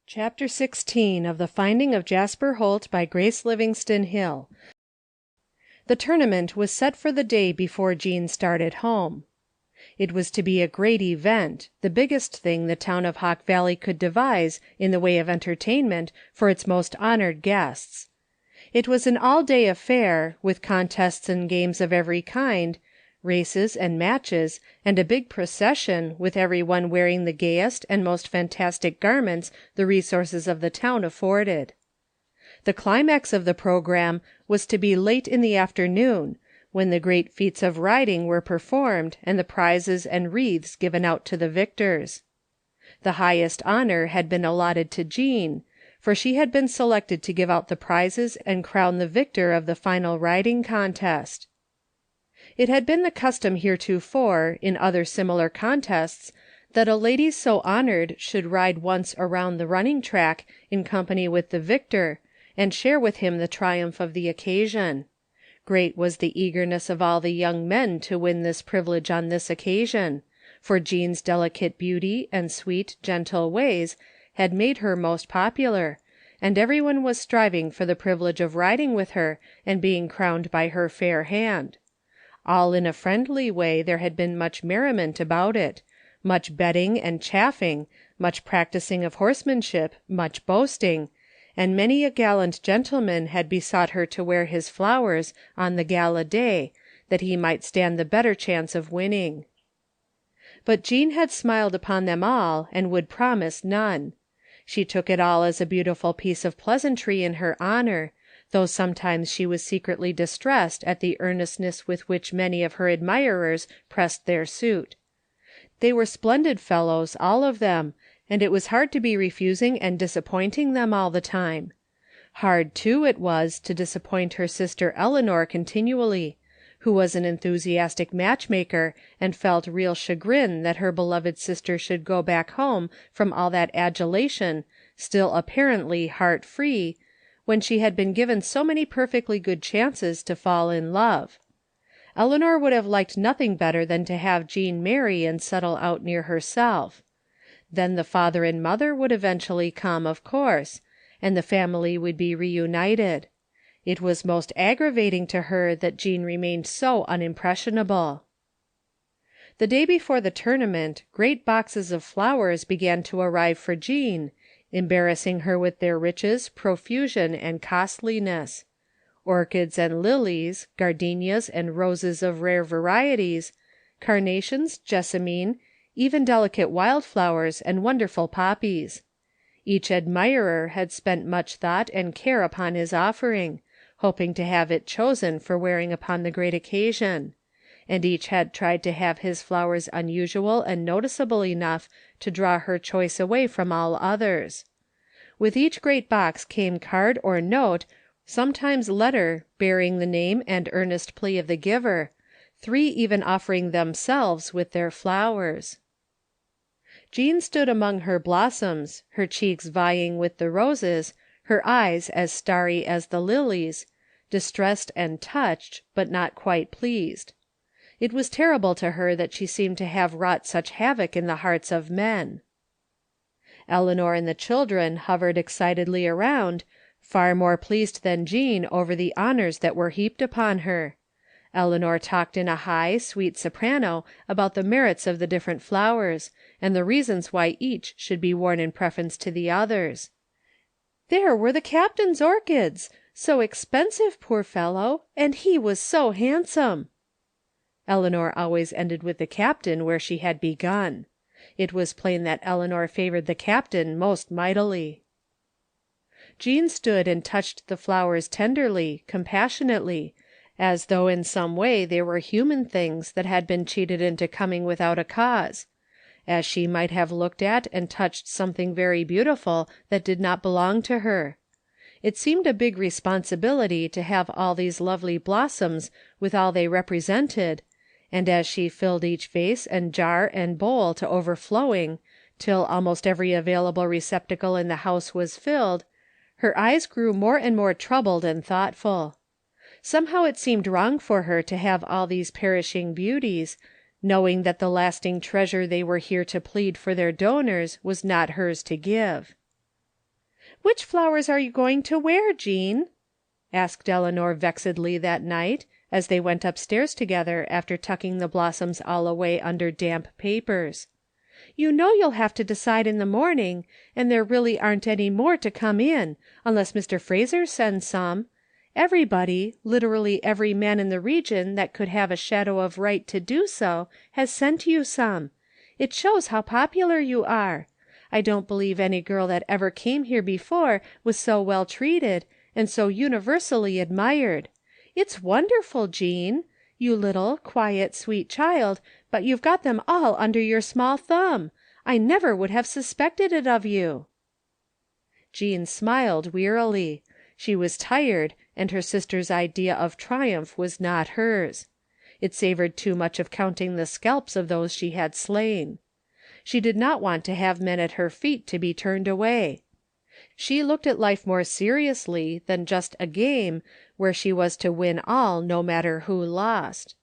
Chapter 16 of The Finding of Jasper Holt by Grace Livingston Hill. The tournament was set for the day before Jean started home. It was to be a great event, the biggest thing the town of Hawk Valley could devise in the way of entertainment for its most honored guests. It was an all-day affair, with contests and games of every kind, races and matches, and a big procession, with everyone wearing the gayest and most fantastic garments the resources of the town afforded. The climax of the program was to be late in the afternoon, when the great feats of riding were performed and the prizes and wreaths given out to the victors. The highest honor had been allotted to Jean, for she had been selected to give out the prizes and crown the victor of the final riding contest. It had been the custom heretofore, in other similar contests, that a lady so honored should ride once around the running track in company with the victor, and share with him the triumph of the occasion. Great was the eagerness of all the young men to win this privilege on this occasion, for Jean's delicate beauty and sweet, gentle ways had made her most popular, and everyone was striving for the privilege of riding with her and being crowned by her fair hand. All in a friendly way there had been much merriment about it, much betting and chaffing, much practising of horsemanship, much boasting, and many a gallant gentleman had besought her to wear his flowers on the gala day, that he might stand the better chance of winning. But Jean had smiled upon them all, and would promise none. She took it all as a beautiful piece of pleasantry in her honor, though sometimes she was secretly distressed at the earnestness with which many of her admirers pressed their suit. They were splendid fellows, all of them, and it was hard to be refusing and disappointing them all the time. Hard, too, it was to disappoint her sister Eleanor continually, who was an enthusiastic matchmaker and felt real chagrin that her beloved sister should go back home from all that adulation, still apparently heart-free, when she had been given so many perfectly good chances to fall in love. Eleanor would have liked nothing better than to have Jean marry and settle out near herself. Then the father and mother would eventually come, of course, and the family would be reunited. It was most aggravating to her that Jean remained so unimpressionable. The day before the tournament, great boxes of flowers began to arrive for Jean, embarrassing her with their riches, profusion, and costliness. Orchids and lilies, gardenias and roses of rare varieties, carnations, jessamine, even delicate wildflowers and wonderful poppies. Each admirer had spent much thought and care upon his offering, hoping to have it chosen for wearing upon the great occasion, and each had tried to have his flowers unusual and noticeable enough to draw her choice away from all others. With each great box came card or note, sometimes letter, bearing the name and earnest plea of the giver, 3 even offering themselves with their flowers. Jean stood among her blossoms, her cheeks vying with the roses, her eyes as starry as the lilies, distressed and touched, but not quite pleased. It was terrible to her that she seemed to have wrought such havoc in the hearts of men. Eleanor and the children hovered excitedly around, far more pleased than Jean over the honors that were heaped upon her. Eleanor talked in a high, sweet soprano about the merits of the different flowers, and the reasons why each should be worn in preference to the others. "There were the captain's orchids! So expensive, poor fellow, and he was so handsome!" Eleanor always ended with the captain where she had begun. It was plain that Eleanor favored the captain most mightily. Jean stood and touched the flowers tenderly, compassionately, as though in some way they were human things that had been cheated into coming without a cause, as she might have looked at and touched something very beautiful that did not belong to her. It seemed a big responsibility to have all these lovely blossoms with all they represented, and as she filled each vase and jar and bowl to overflowing, till almost every available receptacle in the house was filled, her eyes grew more and more troubled and thoughtful. Somehow it seemed wrong for her to have all these perishing beauties, knowing that the lasting treasure they were here to plead for their donors was not hers to give. "Which flowers are you going to wear, Jean?" asked Eleanor vexedly that night, as they went upstairs together after tucking the blossoms all away under damp papers. "You know you'll have to decide in the morning, and there really aren't any more to come in, unless Mr. Fraser sends some. Everybody, literally every man in the region that could have a shadow of right to do so, has sent you some. It shows how popular you are. I don't believe any girl that ever came here before was so well treated, and so universally admired. It's wonderful, Jean. You little, quiet, sweet child, but you've got them all under your small thumb. I never would have suspected it of you." Jean smiled wearily. She was tired, and her sister's idea of triumph was not hers. It savored too much of counting the scalps of those she had slain. She did not want to have men at her feet to be turned away. She looked at life more seriously than just a game where she was to win all no matter who lost.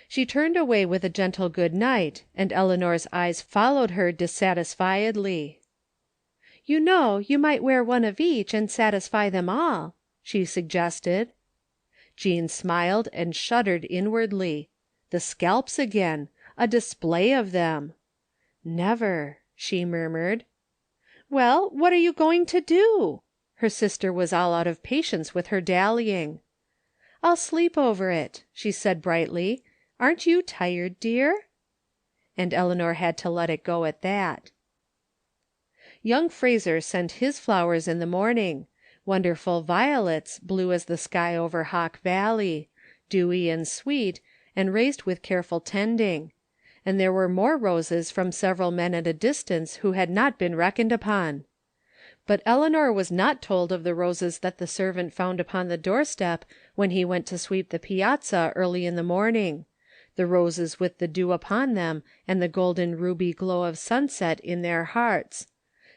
She turned away with a gentle good night, and Eleanor's eyes followed her dissatisfiedly. "You know, you might wear one of each and satisfy them all," she suggested. Jean smiled and shuddered inwardly. The scalps again! A display of them! "Never," she murmured. "Well, what are you going to do?" Her sister was all out of patience with her dallying. "I'll sleep over it," she said brightly. "Aren't you tired, dear?" And Eleanor had to let it go at that. Young Fraser sent his flowers in the morning, wonderful violets, blue as the sky over Hawk Valley, dewy and sweet, and raised with careful tending; and there were more roses from several men at a distance who had not been reckoned upon. But Eleanor was not told of the roses that the servant found upon the doorstep when he went to sweep the piazza early in the morning, the roses with the dew upon them and the golden ruby glow of sunset in their hearts.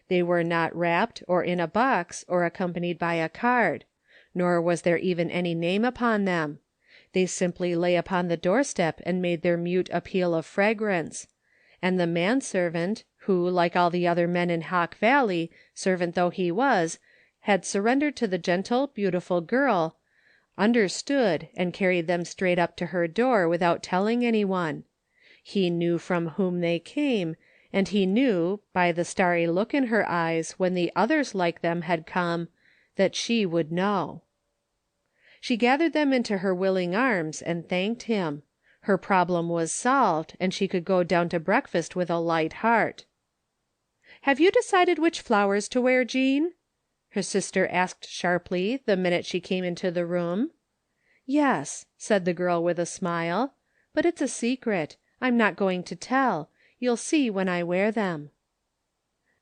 They were not wrapped or in a box or accompanied by a card, nor was there even any name upon them. They simply lay upon the doorstep and made their mute appeal of fragrance; and the manservant, who, like all the other men in Hawk Valley, servant though he was, had surrendered to the gentle, beautiful girl, understood and carried them straight up to her door without telling anyone. He knew from whom they came, and he knew, by the starry look in her eyes when the others like them had come, that she would know. She gathered them into her willing arms and thanked him. Her problem was solved, and she could go down to breakfast with a light heart. "Have you decided which flowers to wear, Jean?" her sister asked sharply the minute she came into the room. "Yes," said the girl with a smile, "but it's a secret. I'm not going to tell. You'll see when I wear them."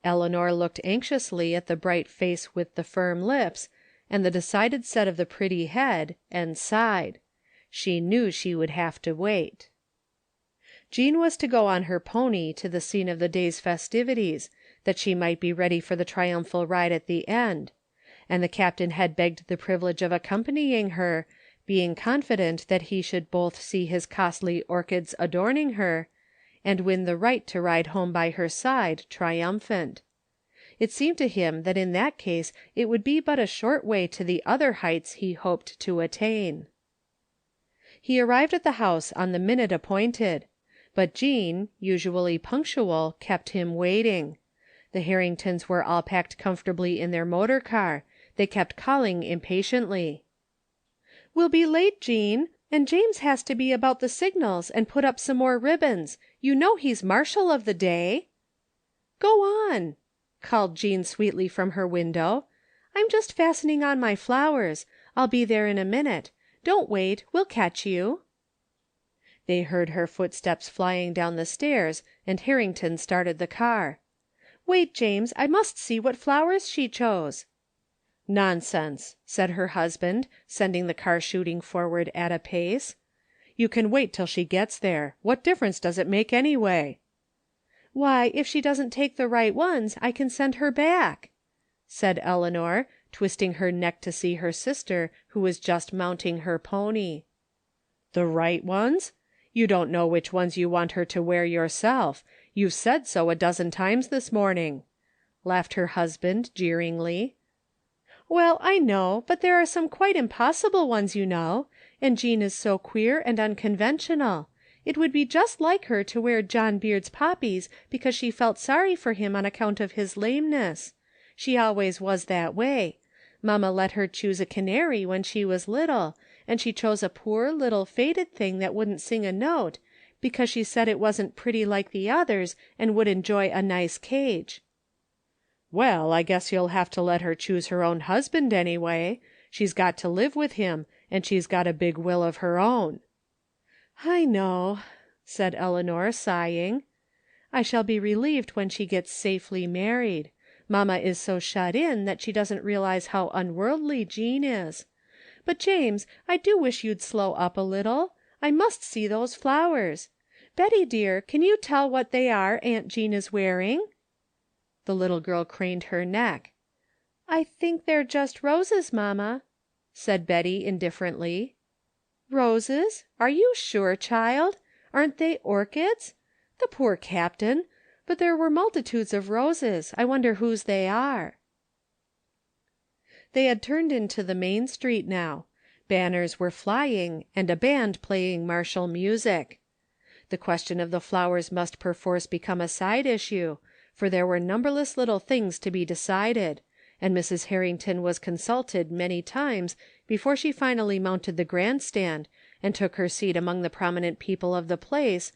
Eleanor looked anxiously at the bright face with the firm lips, and the decided set of the pretty head, and sighed. She knew she would have to wait. Jean was to go on her pony to the scene of the day's festivities, that she might be ready for the triumphal ride at the end; and the captain had begged the privilege of accompanying her, being confident that he should both see his costly orchids adorning her, and win the right to ride home by her side, triumphant. It seemed to him that in that case it would be but a short way to the other heights he hoped to attain. He arrived at the house on the minute appointed, but Jean, usually punctual, kept him waiting. The Harringtons were all packed comfortably in their motor car. They kept calling impatiently. "We'll be late, Jean, and James has to be about the signals and put up some more ribbons. You know he's marshal of the day." "Go on," called Jean sweetly from her window. "I'm just fastening on my flowers. I'll be there in a minute. Don't wait. We'll catch you." They heard her footsteps flying down the stairs, and Harrington started the car. "Wait, James, I must see what flowers she chose." "Nonsense," said her husband, sending the car shooting forward at a pace. "You can wait till she gets there. What difference does it make anyway?" "Why, if she doesn't take the right ones, I can send her back," said Eleanor, twisting her neck to see her sister, who was just mounting her pony. "The right ones? You don't know which ones you want her to wear yourself. You've said so a dozen times this morning. laughed her husband jeeringly. Well, I know, but there are some quite impossible ones, you know, and Jean is so queer and unconventional. It would be just like her to wear John Beard's poppies because she felt sorry for him on account of his lameness. She always was that way. Mamma let her choose a canary when she was little, and she chose a poor little faded thing that wouldn't sing a note, because she said it wasn't pretty like the others and would enjoy a nice cage. Well, I guess you'll have to let her choose her own husband anyway. She's got to live with him, and she's got a big will of her own. I know, said Eleanor, sighing. I shall be relieved when she gets safely married. Mamma is so shut in that she doesn't realize how unworldly Jean is. But James, I do wish you'd slow up a little. I must see those flowers. Betty dear, can you tell what they are Aunt Jean is wearing? The little girl craned her neck. I think they're just roses, Mamma, said Betty indifferently. Roses? Are you sure, child? Aren't they orchids? The poor captain! But there were multitudes of roses. I wonder whose they are. They had turned into the main street now. Banners were flying, and a band playing martial music. The question of the flowers must perforce become a side issue, for there were numberless little things to be decided, and Mrs. Harrington was consulted many times before she finally mounted the grandstand and took her seat among the prominent people of the place,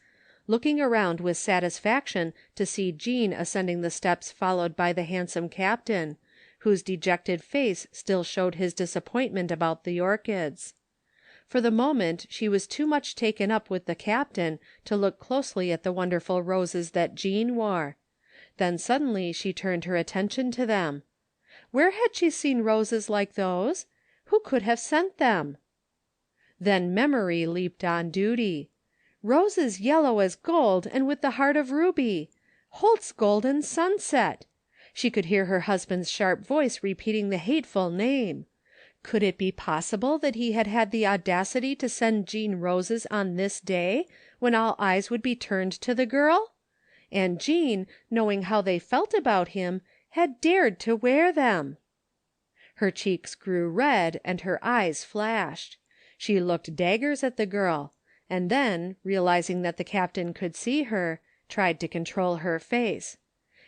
looking around with satisfaction to see Jean ascending the steps followed by the handsome captain, whose dejected face still showed his disappointment about the orchids. For the moment she was too much taken up with the captain to look closely at the wonderful roses that Jean wore. Then suddenly she turned her attention to them. Where had she seen roses like those? Who could have sent them? Then memory leaped on duty. Roses yellow as gold and with the heart of ruby. Holt's Golden Sunset. She could hear her husband's sharp voice repeating the hateful name. Could it be possible that he had had the audacity to send Jean roses on this day, when all eyes would be turned to the girl? And Jean, knowing how they felt about him, had dared to wear them. Her cheeks grew red and her eyes flashed. She looked daggers at the girl, and then, realizing that the captain could see her, tried to control her face.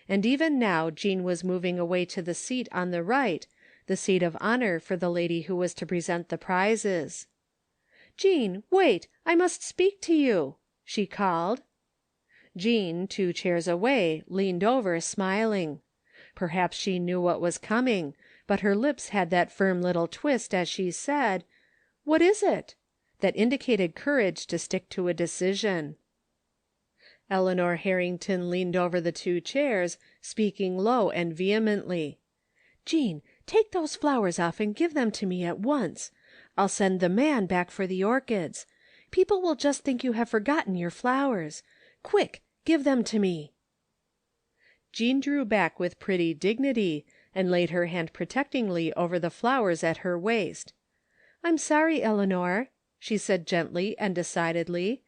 And even now Jean was moving away to the seat on the right, the seat of honor for the lady who was to present the prizes. Jean, wait, I must speak to you, she called. Jean, 2 chairs away, leaned over, smiling. Perhaps she knew what was coming, but her lips had that firm little twist as she said, "What is it?" that indicated courage to stick to a decision. Eleanor Harrington leaned over the 2 chairs, speaking low and vehemently. "Jean, take those flowers off and give them to me at once. I'll send the man back for the orchids. People will just think you have forgotten your flowers. Quick, give them to me." Jean drew back with pretty dignity, and laid her hand protectingly over the flowers at her waist. "I'm sorry, Eleanor," she said gently and decidedly.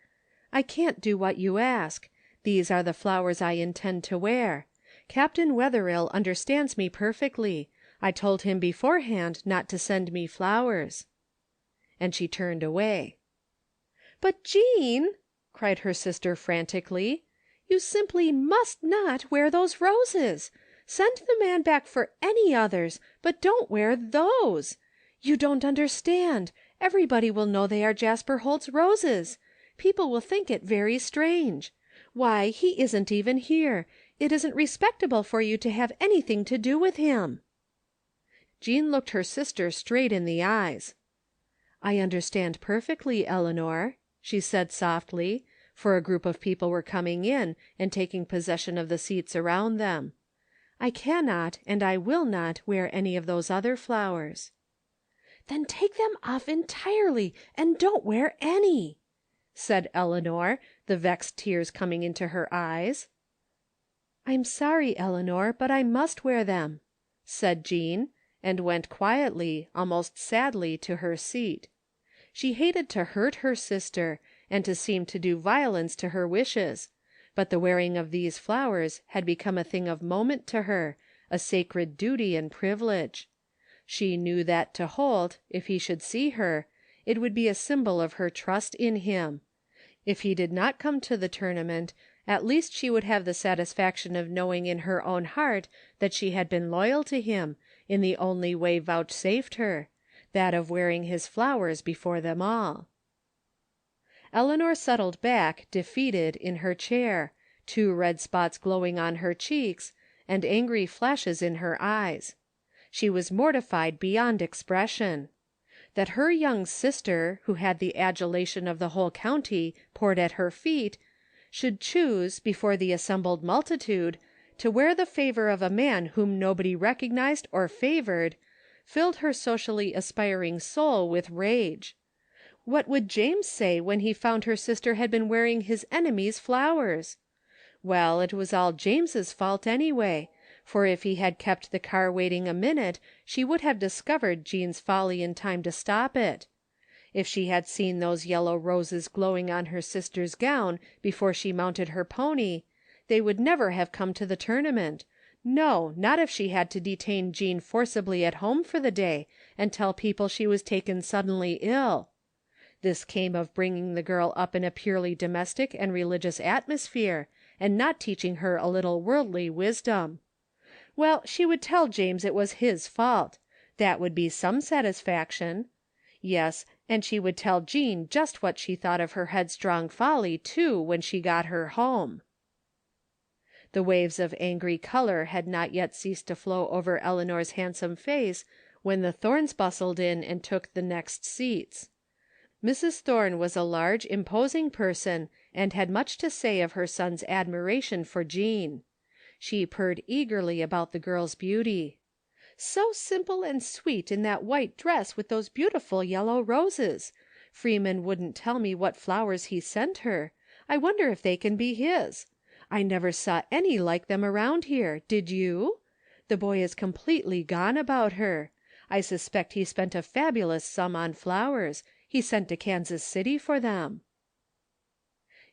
"I can't do what you ask. These are the flowers I intend to wear. Captain Wetherill understands me perfectly. I told him beforehand not to send me flowers." And she turned away. "But Jean," cried her sister frantically, "you simply must not wear those roses. Send the man back for any others, but don't wear those. You don't understand. Everybody will know they are Jasper Holt's roses. People will think it very strange. Why, he isn't even here. It isn't respectable for you to have anything to do with him." Jean looked her sister straight in the eyes. "I understand perfectly, Eleanor," she said softly, for a group of people were coming in and taking possession of the seats around them. "I cannot and I will not wear any of those other flowers." "Then take them off entirely and don't wear any," said Eleanor, the vexed tears coming into her eyes. "I'm sorry, Eleanor, but I must wear them," said Jean, and went quietly, almost sadly, to her seat. She hated to hurt her sister, and to seem to do violence to her wishes, but the wearing of these flowers had become a thing of moment to her, a sacred duty and privilege. She knew that to Holt, if he should see her, it would be a symbol of her trust in him. If he did not come to the tournament, at least she would have the satisfaction of knowing in her own heart that she had been loyal to him in the only way vouchsafed her, that of wearing his flowers before them all. Eleanor settled back, defeated, in her chair, 2 red spots glowing on her cheeks, and angry flashes in her eyes. She was mortified beyond expression. That her young sister, who had the adulation of the whole county poured at her feet, should choose, before the assembled multitude, to wear the favor of a man whom nobody recognized or favored, filled her socially aspiring soul with rage. What would James say when he found her sister had been wearing his enemy's flowers? Well, it was all James's fault anyway, for if he had kept the car waiting a minute she would have discovered Jean's folly in time to stop it. If she had seen those yellow roses glowing on her sister's gown before she mounted her pony, they would never have come to the tournament. No, not if she had to detain Jean forcibly at home for the day and tell people she was taken suddenly ill. This came of bringing the girl up in a purely domestic and religious atmosphere, and not teaching her a little worldly wisdom. Well, she would tell James it was his fault. That would be some satisfaction. Yes, and she would tell Jean just what she thought of her headstrong folly, too, when she got her home. The waves of angry color had not yet ceased to flow over Eleanor's handsome face when the Thornes bustled in and took the next seats. Mrs. Thorne was a large, imposing person and had much to say of her son's admiration for Jean. She purred eagerly about the girl's beauty. "So simple and sweet in that white dress with those beautiful yellow roses. Freeman wouldn't tell me what flowers he sent her. I wonder if they can be his. I never saw any like them around here. Did you? The boy is completely gone about her. I suspect he spent a fabulous sum on flowers. He sent to Kansas City for them."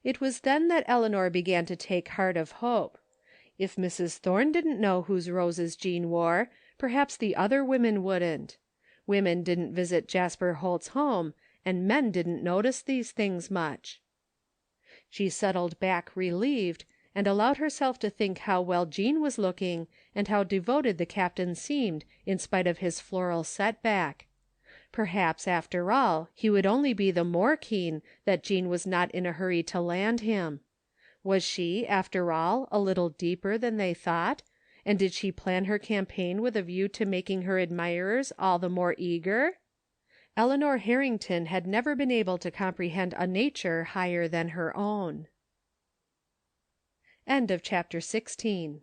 It was then that Eleanor began to take heart of hope. If Mrs. Thorne didn't know whose roses Jean wore, perhaps the other women wouldn't. Women didn't visit Jasper Holt's home, and men didn't notice these things much. She settled back relieved, and allowed herself to think how well Jean was looking and how devoted the captain seemed in spite of his floral setback. Perhaps, after all, he would only be the more keen that Jean was not in a hurry to land him. Was she, after all, a little deeper than they thought, and did she plan her campaign with a view to making her admirers all the more eager? Eleanor Harrington had never been able to comprehend a nature higher than her own. End of chapter 16.